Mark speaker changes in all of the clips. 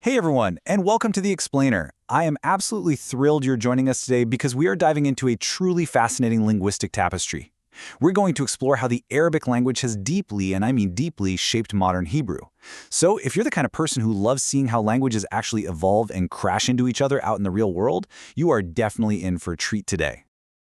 Speaker 1: Hey everyone, and welcome to The Explainer. I am absolutely thrilled you're joining us today because we are diving into a truly fascinating linguistic tapestry. We're going to explore how the Arabic language has deeply, and I mean deeply, shaped modern Hebrew. So if you're the kind of person who loves seeing how languages actually evolve and crash into each other out in the real world, you are definitely in for a treat today.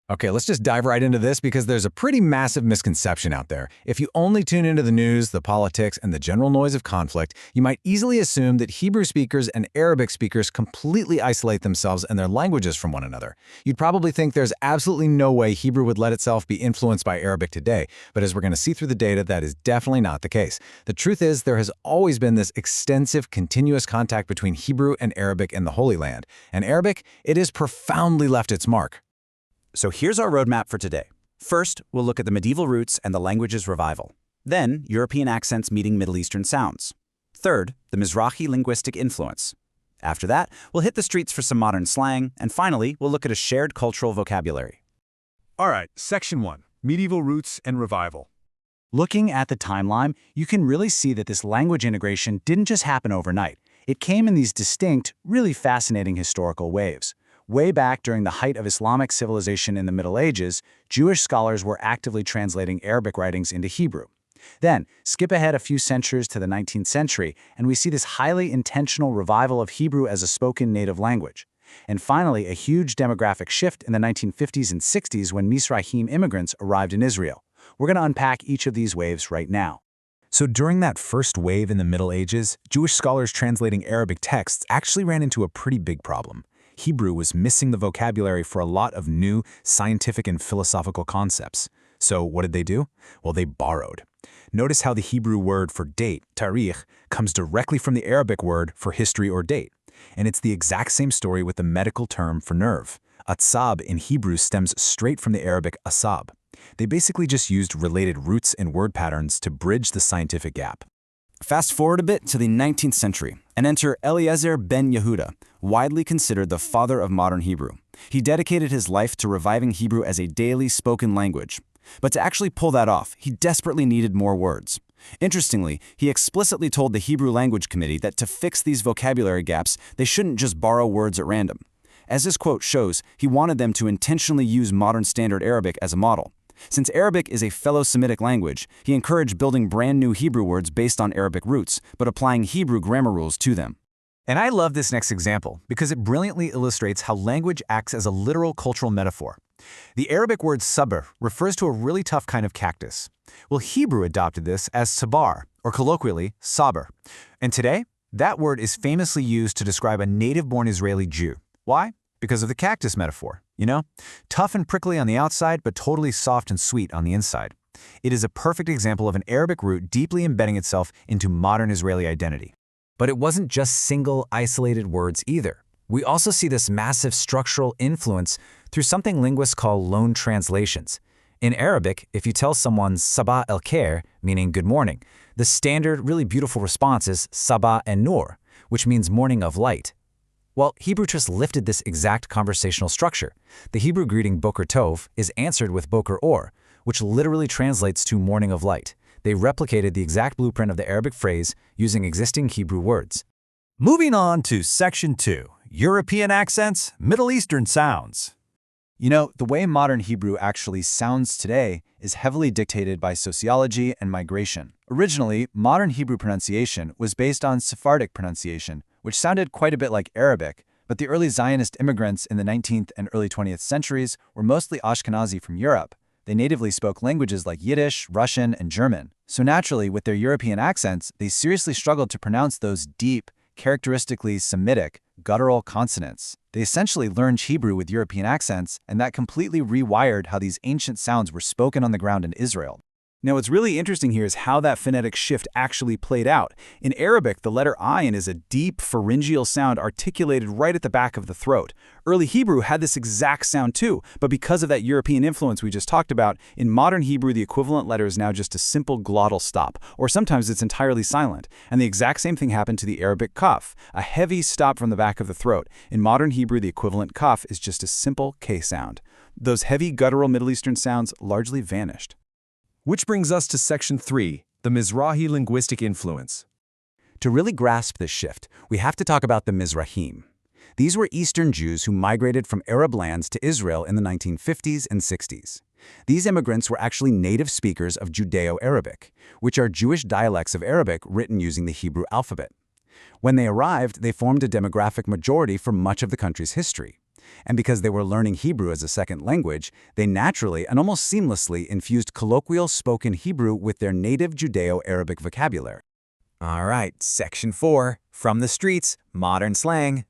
Speaker 2: Okay, let's just dive right into this because there's a pretty massive misconception out there. If you only tune into the news, the politics, and the general noise of conflict, you might easily assume that Hebrew speakers and Arabic speakers completely isolate themselves and their languages from one another. You'd probably think there's absolutely no way Hebrew would let itself be influenced by Arabic today, but as we're going to see through the data, that is definitely not the case. The truth is, there has always been this extensive, continuous contact between Hebrew and Arabic in the Holy Land. And Arabic, it has profoundly left its mark.
Speaker 1: So here's our roadmap for today. First, we'll look at the medieval roots and the language's revival. Then, European accents meeting Middle Eastern sounds. Third, the Mizrahi linguistic influence. After that, we'll hit the streets for some modern slang, and finally, we'll look at a shared cultural vocabulary.
Speaker 3: All right, Section 1, Medieval Roots and Revival.
Speaker 1: Looking at the timeline, you can really see that this language integration didn't just happen overnight. It came in these distinct, really fascinating historical waves. Way back during the height of Islamic civilization in the Middle Ages, Jewish scholars were actively translating Arabic writings into Hebrew. Then, skip ahead a few centuries to the 19th century, and we see this highly intentional revival of Hebrew as a spoken native language. And finally, a huge demographic shift in the 1950s and 60s when Mizrahim immigrants arrived in Israel. We're going to unpack each of these waves right now.
Speaker 2: So during that first wave in the Middle Ages, Jewish scholars translating Arabic texts actually ran into a pretty big problem. Hebrew was missing the vocabulary for a lot of new scientific and philosophical concepts. So what did they do? Well, they borrowed. Notice how the Hebrew word for date, tarikh, comes directly from the Arabic word for history or date. And it's the exact same story with the medical term for nerve. Atzab in Hebrew stems straight from the Arabic asab. They basically just used related roots and word patterns to bridge the scientific gap.
Speaker 1: Fast forward a bit to the 19th century, and enter Eliezer ben Yehuda, widely considered the father of modern Hebrew. He dedicated his life to reviving Hebrew as a daily spoken language. But to actually pull that off, he desperately needed more words. Interestingly, he explicitly told the Hebrew Language Committee that to fix these vocabulary gaps, they shouldn't just borrow words at random. As this quote shows, he wanted them to intentionally use modern Standard Arabic as a model. Since Arabic is a fellow Semitic language, he encouraged building brand new Hebrew words based on Arabic roots, but applying Hebrew grammar rules to them.
Speaker 2: And I love this next example because it brilliantly illustrates how language acts as a literal cultural metaphor. The Arabic word sabr refers to a really tough kind of cactus. Well, Hebrew adopted this as sabar, or colloquially, sabr. And today, that word is famously used to describe a native-born Israeli Jew. Why? Because of the cactus metaphor, you know? Tough and prickly on the outside, but totally soft and sweet on the inside. It is a perfect example of an Arabic root deeply embedding itself into modern Israeli identity. But it wasn't just single, isolated words either. We also see this massive structural influence through something linguists call loan translations. In Arabic, if you tell someone sabah el-khair, meaning good morning, the standard, really beautiful response is sabah en-nur, which means morning of light. Well, Hebrew just lifted this exact conversational structure. The Hebrew greeting Boker Tov is answered with Boker Or, which literally translates to morning of light. They replicated the exact blueprint of the Arabic phrase using existing Hebrew words.
Speaker 3: Moving on to Section 2, European Accents, Middle Eastern Sounds.
Speaker 4: You know, the way modern Hebrew actually sounds today is heavily dictated by sociology and migration. Originally, modern Hebrew pronunciation was based on Sephardic pronunciation, which sounded quite a bit like Arabic, but the early Zionist immigrants in the 19th and early 20th centuries were mostly Ashkenazi from Europe. They natively spoke languages like Yiddish, Russian, and German. So naturally, with their European accents, they seriously struggled to pronounce those deep, characteristically Semitic, guttural consonants. They essentially learned Hebrew with European accents, and that completely rewired how these ancient sounds were spoken on the ground in Israel.
Speaker 1: Now, what's really interesting here is how that phonetic shift actually played out. In Arabic, the letter ayin is a deep pharyngeal sound articulated right at the back of the throat. Early Hebrew had this exact sound too, but because of that European influence we just talked about, in modern Hebrew the equivalent letter is now just a simple glottal stop, or sometimes it's entirely silent. And the exact same thing happened to the Arabic kaf, a heavy stop from the back of the throat. In modern Hebrew, the equivalent kaf is just a simple K sound. Those heavy guttural Middle Eastern sounds largely vanished.
Speaker 3: Which brings us to Section 3, the Mizrahi Linguistic Influence.
Speaker 1: To really grasp this shift, we have to talk about the Mizrahim. These were Eastern Jews who migrated from Arab lands to Israel in the 1950s and 60s. These immigrants were actually native speakers of Judeo-Arabic, which are Jewish dialects of Arabic written using the Hebrew alphabet. When they arrived, they formed a demographic majority for much of the country's history. And because they were learning Hebrew as a second language, they naturally and almost seamlessly infused colloquial spoken Hebrew with their native Judeo-Arabic vocabulary.
Speaker 2: All right, Section 4, From the Streets, Modern Slang.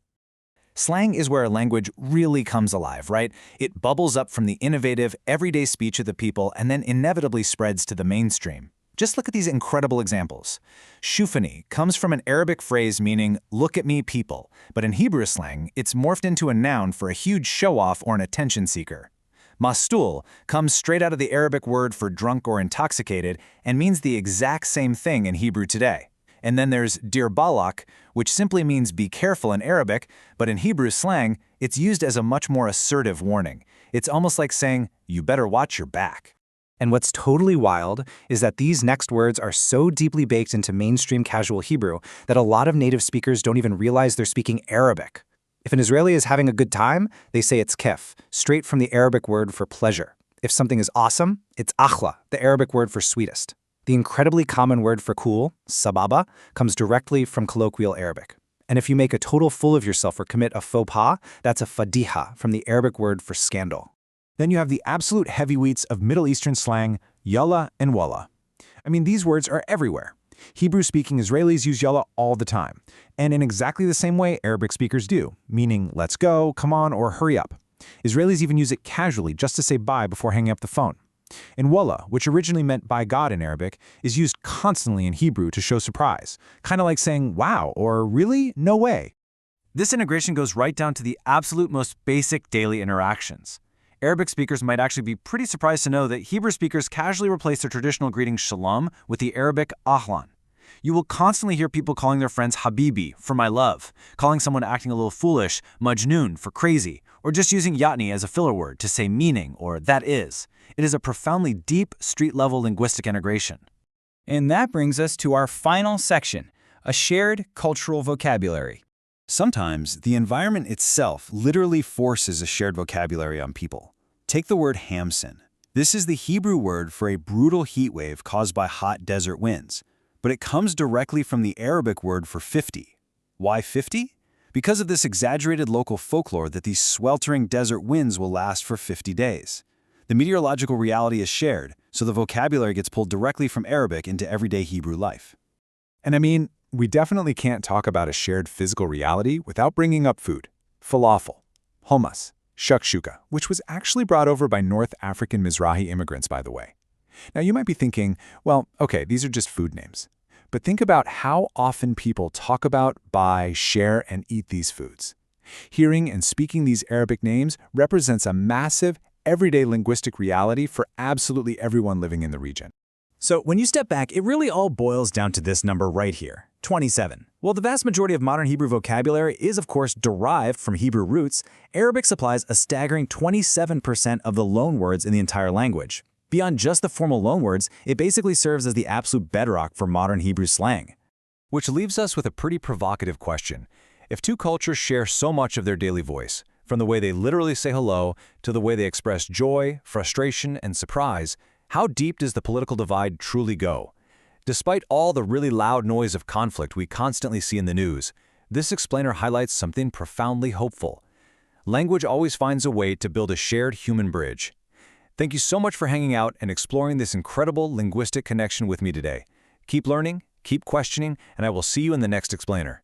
Speaker 2: Slang is where a language really comes alive, right? It bubbles up from the innovative, everyday speech of the people and then inevitably spreads to the mainstream. Just look at these incredible examples. Shufani comes from an Arabic phrase meaning, look at me, people. But in Hebrew slang, it's morphed into a noun for a huge show-off or an attention seeker. Mastul comes straight out of the Arabic word for drunk or intoxicated and means the exact same thing in Hebrew today. And then there's dir balak, which simply means be careful in Arabic, but in Hebrew slang, it's used as a much more assertive warning. It's almost like saying, you better watch your back.
Speaker 5: And what's totally wild is that these next words are so deeply baked into mainstream casual Hebrew that a lot of native speakers don't even realize they're speaking Arabic. If an Israeli is having a good time, they say it's kef, straight from the Arabic word for pleasure. If something is awesome, it's akhla, the Arabic word for sweetest. The incredibly common word for cool, sababa, comes directly from colloquial Arabic. And if you make a total fool of yourself or commit a faux pas, that's a fadiha from the Arabic word for scandal.
Speaker 3: Then you have the absolute heavyweights of Middle Eastern slang, yalla and wallah. I mean, these words are everywhere. Hebrew-speaking Israelis use yalla all the time, and in exactly the same way Arabic speakers do, meaning let's go, come on, or hurry up. Israelis even use it casually just to say bye before hanging up the phone. And wallah, which originally meant by God in Arabic, is used constantly in Hebrew to show surprise, kind of like saying wow or really, no way.
Speaker 1: This integration goes right down to the absolute most basic daily interactions. Arabic speakers might actually be pretty surprised to know that Hebrew speakers casually replace their traditional greeting shalom with the Arabic ahlan. You will constantly hear people calling their friends habibi, for my love, calling someone acting a little foolish, majnoon, for crazy, or just using yatni as a filler word to say meaning or that is. It is a profoundly deep, street-level linguistic integration.
Speaker 6: And that brings us to our final section, a shared cultural vocabulary.
Speaker 1: Sometimes, the environment itself literally forces a shared vocabulary on people. Take the word hamsin. This is the Hebrew word for a brutal heat wave caused by hot desert winds, but it comes directly from the Arabic word for 50. Why 50? Because of this exaggerated local folklore that these sweltering desert winds will last for 50 days. The meteorological reality is shared, so the vocabulary gets pulled directly from Arabic into everyday Hebrew life.
Speaker 2: And I mean, we definitely can't talk about a shared physical reality without bringing up food. Falafel, hummus, shakshuka, which was actually brought over by North African Mizrahi immigrants, by the way. Now you might be thinking, well, okay, these are just food names. But think about how often people talk about, buy, share, and eat these foods. Hearing and speaking these Arabic names represents a massive, everyday linguistic reality for absolutely everyone living in the region.
Speaker 1: So when you step back, it really all boils down to this number right here, 27. While the vast majority of modern Hebrew vocabulary is, of course, derived from Hebrew roots, Arabic supplies a staggering 27% of the loanwords in the entire language. Beyond just the formal loanwords, it basically serves as the absolute bedrock for modern Hebrew slang.
Speaker 3: Which leaves us with a pretty provocative question. If two cultures share so much of their daily voice, from the way they literally say hello to the way they express joy, frustration, and surprise, how deep does the political divide truly go? Despite all the really loud noise of conflict we constantly see in the news, this explainer highlights something profoundly hopeful. Language always finds a way to build a shared human bridge. Thank you so much for hanging out and exploring this incredible linguistic connection with me today. Keep learning, keep questioning, and I will see you in the next explainer.